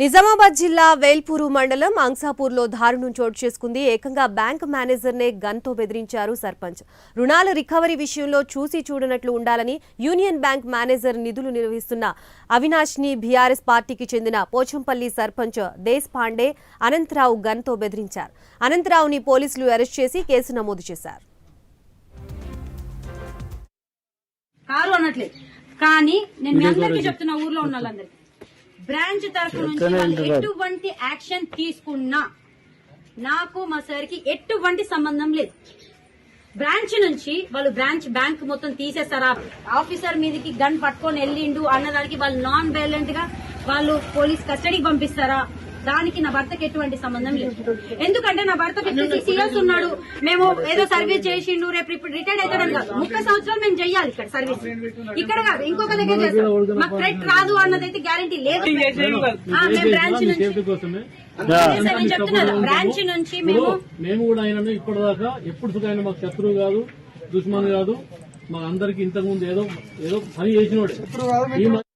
నిజామాబాద్ జిల్లా వేల్పూరు మండలం అంసాపూర్లో దారుణం చోటు చేసుకుంది. ఏకంగా బ్యాంక్ మేనేజర్నే గన్తో బెదిరించారు సర్పంచ్. రుణాల రికవరీ విషయంలో చూసి చూడనట్లు ఉండాలని యూనియన్ బ్యాంక్ మేనేజర్ నిధులు నిర్వహిస్తున్న అవినాష్ని బీఆర్ఎస్ పార్టీకి చెందిన పోచంపల్లి సర్పంచ్ దేశ్ పాండే అనంతరావు గన్తో బెదిరించారు. అనంతరావుని పోలీసులు అరెస్ట్ చేసి కేసు నమోదు చేశారు. కానీ నేను మీ అందరికీ చెప్తున్నా, ఊర్లో ఉన్న వాళ్ళందరికీ బ్రాంచ్ తరఫు నుంచి వాళ్ళు ఎటువంటి యాక్షన్ తీసుకున్నా నాకు మా సార్ కి ఎటువంటి సంబంధం లేదు. బ్రాంచ్ నుంచి వాళ్ళు బ్యాంక్ మొత్తం తీసేస్తారా, ఆఫీసర్ మీదకి గన్ పట్టుకొని వెళ్ళిండు అన్నదానికి వాళ్ళు నాన్ వైలెంట్ గా వాళ్ళు పోలీస్ కస్టడీకి పంపిస్తారా, దానికి నా భర్తకి ఎటువంటి సంబంధం లేదు. ఎందుకంటే నా భర్త 56 years ఉన్నాడు. మేము ఏదో సర్వీస్ చేసిండు, రేపు ఇప్పుడు రిటైర్డ్ అవుతాడని కాదు, 30 సంవత్సరాలు మేము చెయ్యాలి ఇక్కడ సర్వీస్. ఇక్కడ కాదు, ఇంకొక దగ్గర చేస్తాం. మాకు థ్రెట్ రాదు అన్నదైతే గ్యారంటీ లేదు. మేము బ్రాంచ్ నుంచి చెప్తున్నా, బ్రాంచ్ నుంచి మేము కూడా ఆయన ఇప్పటిదాకా ఎప్పుడు ఆయన మాకు శత్రువు కాదు, దుష్మన్ కాదు. మా అందరికి ఇంతకు ముందు ఏదో పని చేసినోడే.